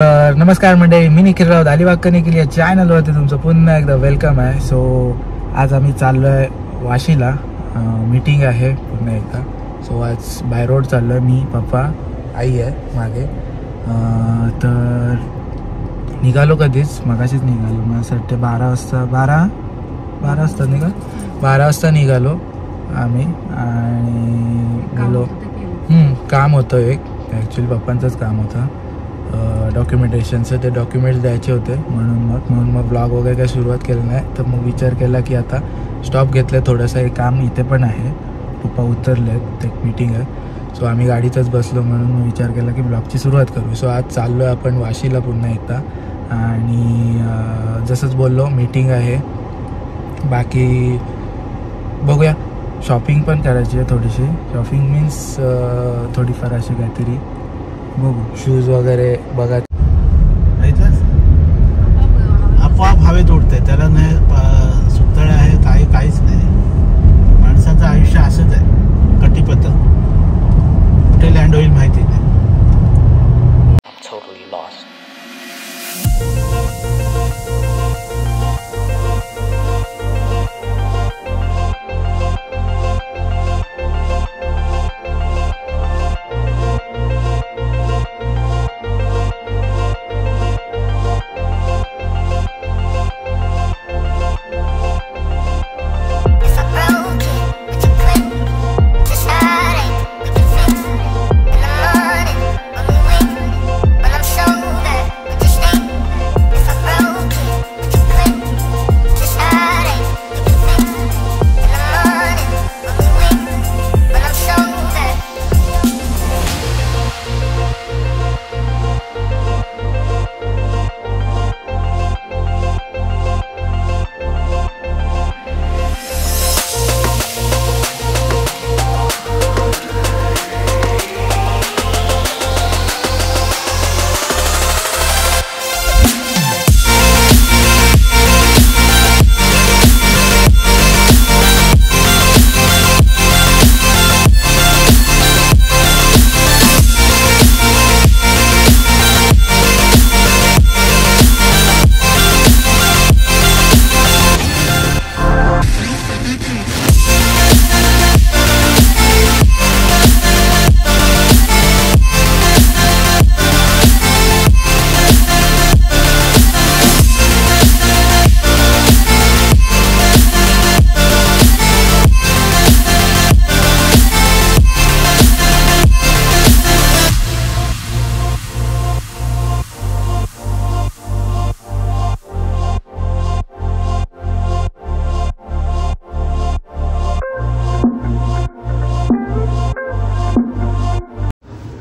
तर नमस्कार मंडळी, मी निखिल राऊत अलिबाग कने केली या चॅनलवरती तुमचं पुन्हा एकदा वेलकम आहे. सो आज आम्ही चाललो आहे वाशीला, मीटिंग आहे पुन्हा एकदा. सो आज बाय रोड चाललो आहे, मी पप्पा आई आहे मागे. तर निघालो कधीच, मगाशीच निघालो. मला असं वाटतं 12 वाजता निघालो आम्ही आणि गेलो. काम होतं एक, ॲक्च्युली पप्पांचंच काम होतं डॉक्युमेंटेशनचं. ते डॉक्युमेंट्स द्यायचे होते म्हणून मग ब्लॉग वगैरे काही सुरुवात केलं नाही. तर मग विचार केला की आता स्टॉप घेतलं थोडंसं. एक काम इथे पण आहे, पप्पा उतरले आहेत, एक मीटिंग आहे. सो आम्ही गाडीतच बसलो म्हणून मग विचार केला की ब्लॉगची सुरुवात करू. सो आज चाललो आहे आपण वाशीला पुन्हा एकदा. आणि जसंच बोललो मीटिंग आहे, बाकी बघूया. शॉपिंग पण करायची आहे थोडीशी. शॉपिंग मीन्स थोडीफार अशी काहीतरी बघू, शूज वगैरे बघा. आपोआप हवेत उडते, त्याला नाही सुतळे आहे काहीच नाही. माणसाचं आयुष्य असंच आहे, कटिपथ. कुठे लँड होईल माहिती नाही.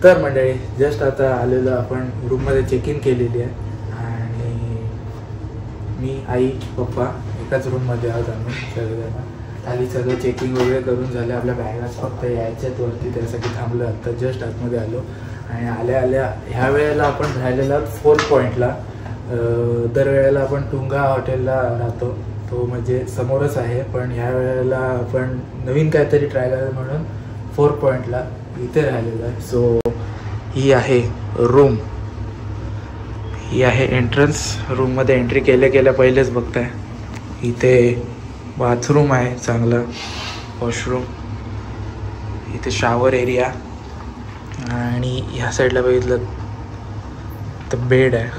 तर मंडळी, जस्ट आता आलेलो आपण रूममध्ये चेक इन केलेली आहे. आणि मी आई पप्पा एकाच रूममध्ये आहोत आम्ही सगळेजण. खाली सगळं चेकिंग वगैरे करून झालं, आपल्या बॅगाच फक्त यायच्यात वरती, त्यासाठी थांबलो. आता जस्ट आतमध्ये आलो. आणि आल्या ह्या वेळेला आपण राहिलेलो आहोत 4 पॉईंटला. दरवेळेला आपण टुंगा हॉटेलला राहतो, तो म्हणजे समोरच आहे. पण ह्या वेळेला आपण नवीन काहीतरी ट्राय करायचं म्हणून 4 पॉईंटला इथे राहिलेलं आहे. सो ही आहे रूम, ही आहे एंट्रन्स. रूममध्ये एंट्री केल्या पहिलेच बघताय इथे बाथरूम आहे, चांगला वॉशरूम. इथे शॉवर एरिया. आणि ह्या साईडला बघितलं तर बेड आहे.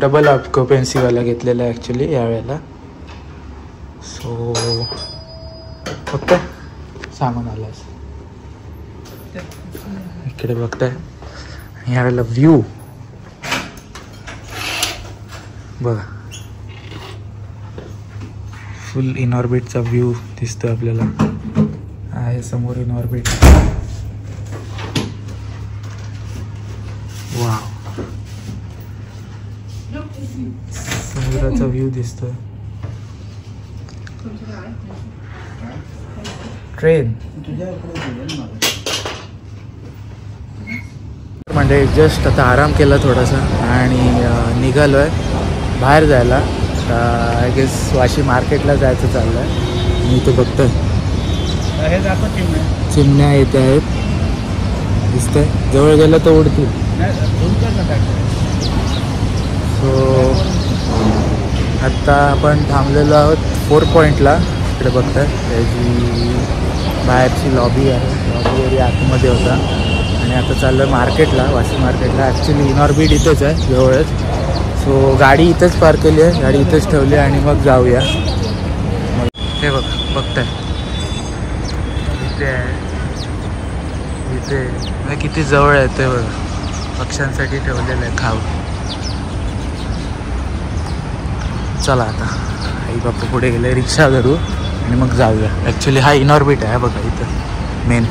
डबल ऑक्युपन्सीवाला घेतलेला आहे ॲक्च्युली यावेळेला. सो फक्त सामान आलं असं इकडे बघताय. यावेळेला व्ह्यू बघा, फुल इन ऑर्बिटचा व्ह्यू दिसतो आपल्याला. आहे समोर इन ऑर्बिट. वाव, समुद्राचा व्ह्यू दिसतोय. ट्रेन म्हणजे जस्ट आता आराम केला थोडासा आणि निघालो आहे बाहेर जायला. आय गेस वाशी मार्केटला जायचं चाललं आहे. मी तो बघतोय चिमण्या येत आहेत, दिसतंय. जवळ गेलं तर उडतील. आत्ता आपण थांबलेलो आहोत 4 पॉईंटला. इकडे बघताय त्याची बाहेरची लॉबी आहे. लॉबी एरिया आतमध्ये होता आणि आता चाललं मार्केटला, वाशी मार्केटला. ॲक्च्युली इनॉर्बिट इथेच आहे जवळच. सो गाडी इथेच पार्क केली आहे, गाडी इथेच ठेवली आणि मग जाऊया. हे बघताय इथे आहे, इथे किती जवळ आहे ते बघ. पक्ष्यांसाठी ठेवलेलं आहे खाऊ. चला आता आई बाप्पा पुढे गेले, रिक्षा करू आणि मग जाऊया. ॲक्च्युली हा इनॉर्बिट आहे बघा इथं मेन.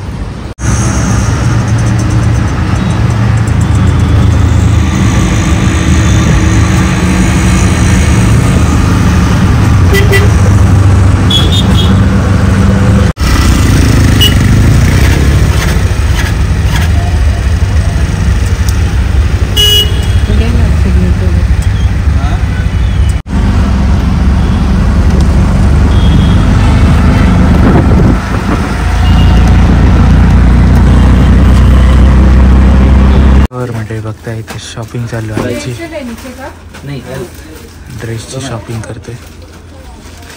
बघताय इथे शॉपिंग चालू आहे. ड्रेसची शॉपिंग करते.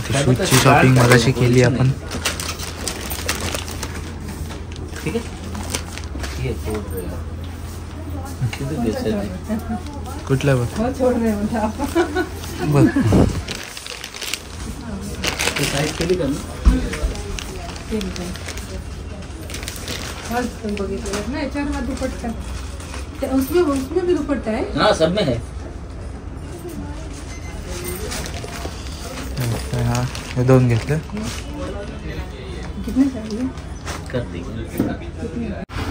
इथे शूजची शॉपिंग मगाशी केली आपण. कुठला बघ बघ उसमें भी दुपट्टा है. हाँ सब में है. हाँ हे 2 घेतले. कितने चाहिए?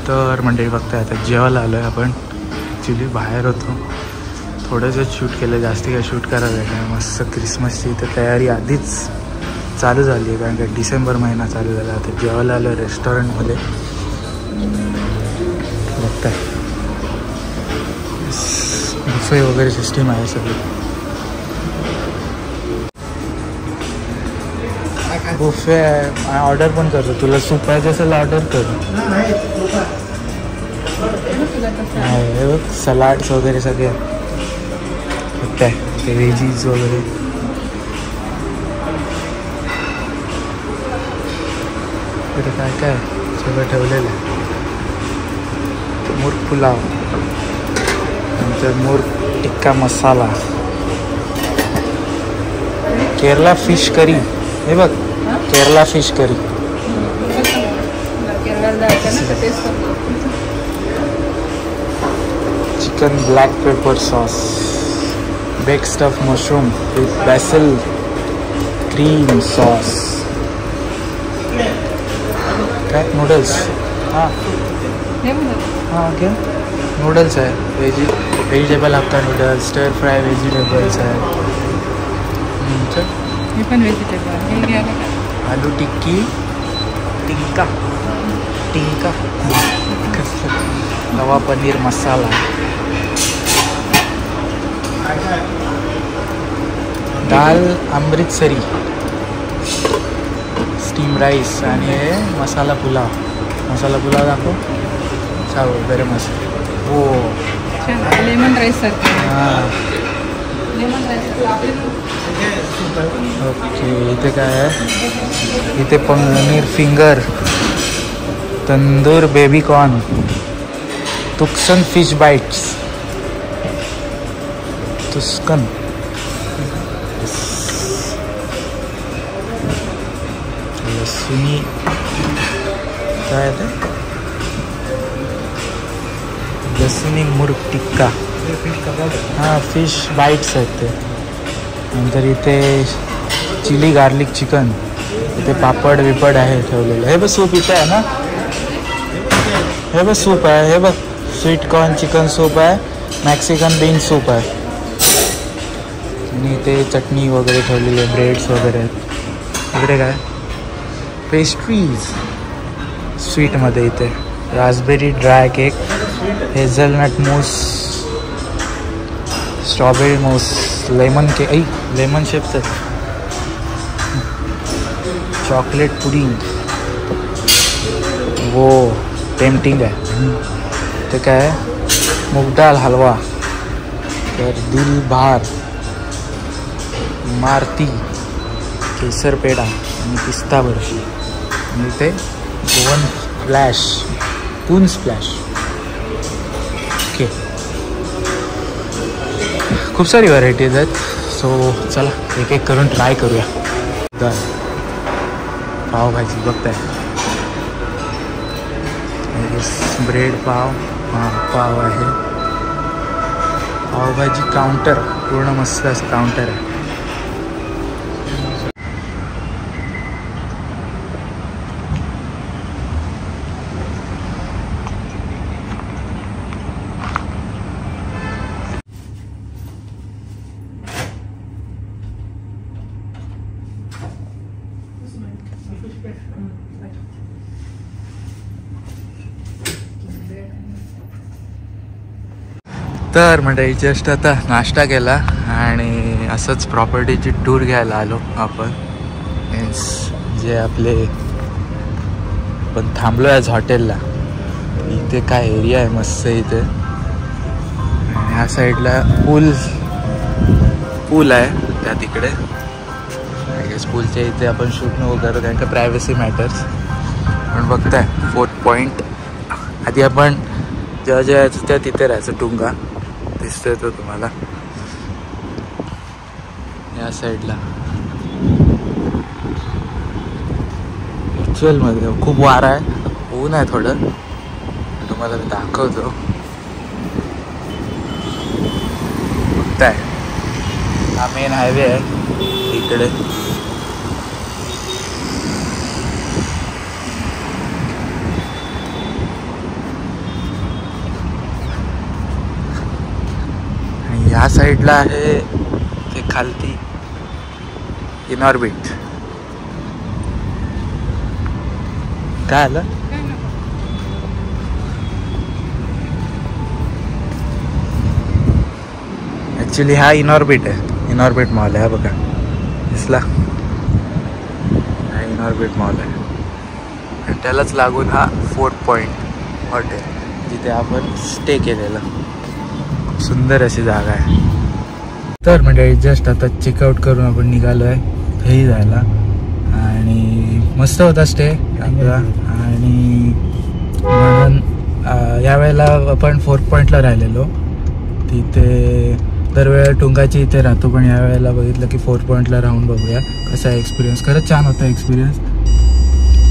तर मंडळी बघताय आता जेवायला आलो आहे आपण. ॲक्च्युली बाहेर होतो, थोडंसं शूट केलं, जास्ती काय शूट करायला काय. मस्त क्रिसमसची इथं तयारी आधीच चालू झाली आहे, कारण का डिसेंबर महिना चालू झाला. आता जेवायला आलो रेस्टॉरंटमध्ये. बघताय बुफे वगैरे सिस्टीम आहे सगळी. बुफे आहे, ऑर्डर पण करतो. तुला सूप पाहिजे असेल ऑर्डर कर. हे बघ सलाड्स वगैरे सगळे काय ते व्हेजीज वगैरे. इकडे काय काय सगळं ठेवलेलं आहे. मुर्ग पुलाव, नंतर मुर्ग टिक्का मसाला, केरला फिश करी. हे बघ Kerala fish curry. Chicken black pepper sauce, bake stuff mushroom with basil cream sauce. काय नूडल्स. हां हां ओके नूडल्स आहे. Vegetable Hakka noodles, stir fry vegetables आहे. हे पण vegetable. Aloo tikki, tikka tikka, rava paneer masala, dal Amritsari, steam rice आणि हे मसाला पुलाव. मसाला पुलाव दाखव. चाव गरम मसाला. हो लेमन राईस सारखं. हां लेमन राईस. ओके इथे काय आहे, इथे paneer finger, tandoor baby corn, Tuscan fish bites, Tuscan, लसुनी काय ते लसुनी मुर्ग टिक्का. हां फिश बाईट्स आहेत ते. नंतर इथे चिली गार्लिक चिकन, इथे पापड विपड आहे ठेवलेलं. हे बघ सूप इथे आहे ना. हे बघ सूप आहे. हे बघ स्वीट कॉर्न चिकन सूप आहे, मॅक्सिकन बीन सूप आहे. आणि इथे चटणी वगैरे ठेवलेली आहे, ब्रेड्स वगैरे आहेत. इकडे काय पेस्ट्रीज स्वीटमध्ये. इथे raspberry dry cake, hazelnut mousse, strawberry mousse, lemon cake, lemon शेपचं, चॉकलेट पुडिंग. वो टेम्पटिंग आहे. ते काय मूग डाळ हलवा, तर दिल बहार, मारुती केसर पेढा आणि पिस्ता बर्फी आणि इथे गोवन स्प्लॅश पून स्प्लॅश. ओके, खूप सारी व्हरायटीज आहेत. सो चला एक एक करून ट्राय करूया. पावभाजी बघताय, ब्रेड पाव. हां, पाव आहे. पावभाजी काउंटर पूर्ण मस्त असं काउंटर आहे. तर मंडळी जस्ट आता नाश्ता केला आणि असंच प्रॉपर्टीची टूर घ्यायला आलो आपण. मीन्स जे आपले पण थांबलो आहे हॉटेलला. इथे काय एरिया आहे मस्त इथे. आणि ह्या साईडला पूल आहे त्या तिकडे. आय गेस पूलच्या इथे आपण शूट नको करू कारण का प्रायव्हसी मॅटर्स. पण बघताय 4th पॉईंट. आधी आपण जेव्हा यायचं त्या तिथे राहायचं. टुंगा दिसतोय तो तुम्हाला या साईडला. ॲक्च्युअलमध्ये खूप वारा आहे, ऊन आहे थोडं. तुम्हाला मी दाखवतो. बघताय हा मेन हायवे आहे इकडे. ह्या साईडला आहे ते खालती इनऑर्बिट. काय आलं? ॲक्च्युली हा इनऑर्बिट आहे. इनऑर्बिट मॉल आहे. हा बघा दिसला, हा इनऑर्बिट मॉल आहे. आणि त्यालाच लागून हा 4th पॉईंट हॉटेल जिथे आपण स्टे केलेला. सुंदर अशी जागा आहे. तर म्हणजे जस्ट आता चेकआउट करून आपण निघालो आहे घरी जायला. आणि मस्त होता स्टे आपला. आणि म्हणून यावेळेला आपण 4th पॉईंटला राहिलेलो. तिथे दरवेळेला टुंगाची इथे राहतो, पण यावेळेला बघितलं की 4th पॉईंटला राहून बघूया कसा आहे एक्सपिरियन्स. खरंच छान होता एक्सपिरियन्स.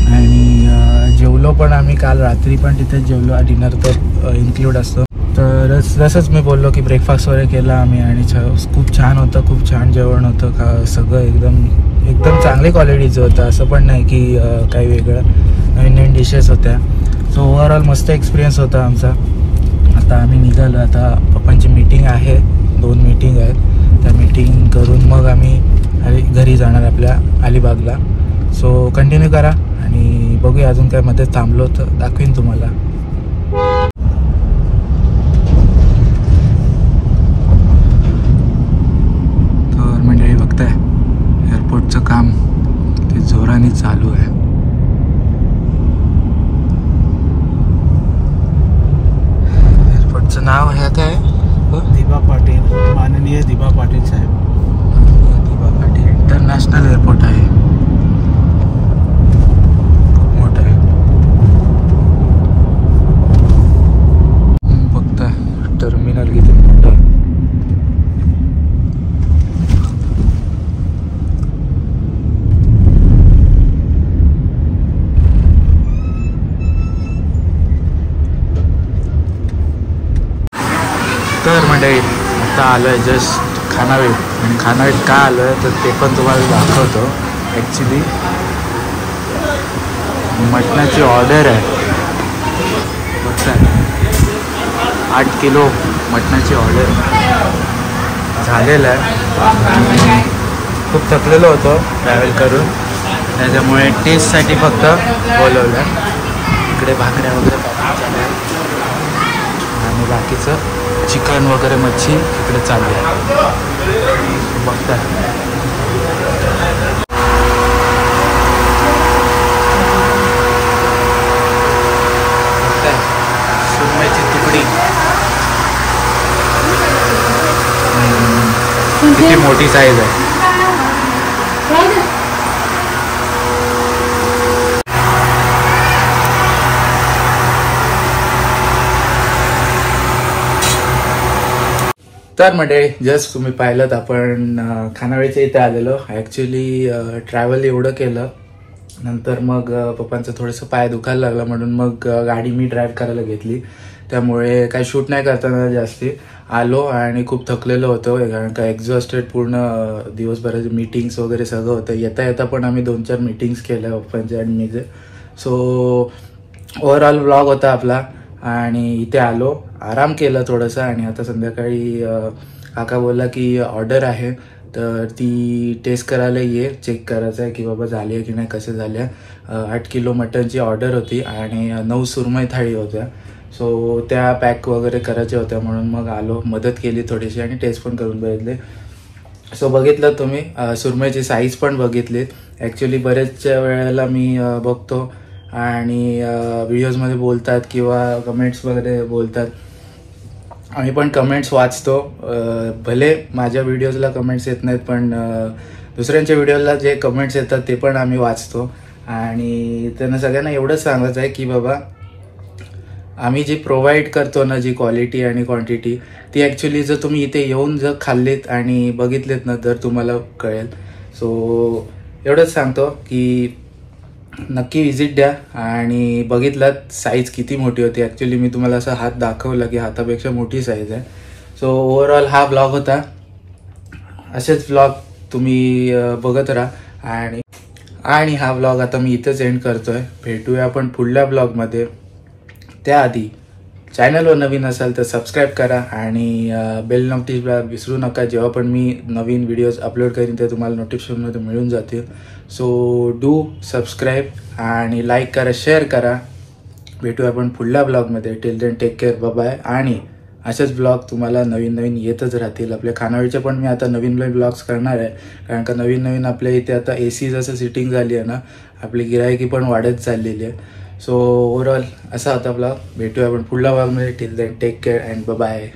आणि जेवलो पण आम्ही काल रात्री पण तिथेच जेवलो. डिनर तर इन्क्लूड असतो. तर जसंच मी बोललो की ब्रेकफास्ट वगैरे केला आम्ही आणि खूप छान होतं. खूप छान जेवण होतं. का सगळं एकदम चांगली क्वालिटीचं होतं. असं पण नाही की काही वेगळं. नवीन डिशेस होत्या. सो ओव्हरऑल मस्त एक्सपिरियन्स होता आमचा. आता आम्ही निघालो. आता पप्पांची मीटिंग आहे. 2 मीटिंग आहेत. त्या मीटिंग करून मग आम्ही घरी जाणार आपल्या अलिबागला. सो कंटिन्यू करा आणि बघूया अजून काय मध्ये थांबलो तर दाखवीन तुम्हाला. एअरपोर्टचं काम ते जोराने चालू आहे. एअरपोर्टचं नाव आहे काय? दिबा पाटील, माननीय दिबा पाटील साहेब. दिबा पाटील इंटरनॅशनल एअरपोर्ट आहे. खूप मोठं आहे. बघता टर्मिनल किती मोठं आहे. तर मंडळी आता आलो आहे जस्ट खानावळीत. आणि खानावळीत का आलो आहे तर ते पण तुम्हाला दाखवतो. ॲक्च्युली मटणाची ऑर्डर आहे. बघता 8 किलो मटणाची ऑर्डर झालेलं आहे. खूप थकलेलो होतो ट्रॅव्हल करून, त्याच्यामुळे टेस्टसाठी फक्त बोलवलं. इकडे भाकऱ्या वगैरे पॅकिंग चालू आहे आणि बाकीचं चिकन वगैरे मच्छी इकडे चालू आहे. बघता सुरमईची तुकडी किती मोठी साईज आहे. तर मंडळी जस्ट तुम्ही पाहिलं आपण खानावळीच्या इथे आलेलो. ॲक्च्युली ट्रॅव्हल एवढं केलं नंतर मग पप्पांचं थोडंसं पाय दुखायला लागला म्हणून मग गाडी मी ड्राईव्ह करायला घेतली. त्यामुळे काही शूट नाही करताना जास्ती आलो आणि खूप थकलेलो होतो कारण का एक्झॉस्टेड पूर्ण दिवसभराचे मीटिंग्स वगैरे सगळं होतं. येता येता पण आम्ही 2-4 मीटिंग्स केल्या पप्पांचे आणि मीचे. सो ओव्हरऑल व्लॉग होता आपला आणि इथे आलो आराम केला थोडासा आणि आता संध्याकाळी काका बोलला की ऑर्डर आहे तर ती टेस्ट करायला ये, चेक करायचं आहे की बाबा झाली आहे की नाही, कसे झाल्या. 8 किलो मटनची ऑर्डर होती आणि 9 सुरमई थाळी होत्या. सो त्या पॅक वगैरे करायच्या होत्या म्हणून मग आलो, मदत केली थोडीशी आणि टेस्ट पण करून बघितले. सो बघितलं तुम्ही सुरमईची साईज पण बघितली. ॲक्च्युली बरेचच्या वेळेला मी बघतो आणि व्हिडिओजमध्ये बोलतात किंवा कमेंट्स वगैरे बोलतात. आम्ही पण कमेंट्स वाचतो. भले माझ्या व्हिडिओजला कमेंट्स येत नाहीत पण दुसऱ्यांच्या व्हिडिओला जे कमेंट्स येतात ते पण आम्ही वाचतो आणि त्यांना सगळ्यांना एवढंच सांगायचं आहे की बाबा आम्ही जी प्रोव्हाइड करतो ना, जी क्वालिटी आणि क्वांटिटी ती ॲक्च्युली जर तुम्ही इथे येऊन जर खाल्लीत आणि बघितलेत ना तर तुम्हाला कळेल. सो एवढंच सांगतो की नक्की विजिट द्या आणि बघितलात साईज किती मोठी होती. ॲक्च्युली मी तुम्हाला असा हात दाखवला की हातापेक्षा मोठी साईज आहे. सो ओव्हरऑल हा ब्लॉग होता. असेच ब्लॉग तुम्ही बघत राहा आणि हा ब्लॉग आता मी इथेच एंड करतोय. भेटूया आपण पुढल्या ब्लॉगमध्ये. त्याआधी चॅनलवर नवीन असाल तर सबस्क्राईब करा आणि बेल नोटिफिकेशन विसरू नका. जेव्हा पण मी नवीन व्हिडिओज अपलोड करीन ते तुम्हाला नोटिफिकेशनमध्ये मिळून जातील. सो डू सबस्क्राईब आणि लाईक करा, शेअर करा. भेटूया आपण पुढल्या ब्लॉगमध्ये. Till then take care, bye. आणि असेच ब्लॉग तुम्हाला नवीन नवीन येतच राहतील. आपल्या खानावळीचे पण मी आता नवीन ब्लॉग्स करणार आहे कारण का नवीन आपल्या इथे आता AC जसं सिटिंग झाली आहे ना, आपली गिरायकी पण वाढत चाललेली आहे. सो ओव्हरऑल असा होता ब्लॉग. भेटूया आपण पुढल्या ब्लॉगमध्ये. Till then take care and bye.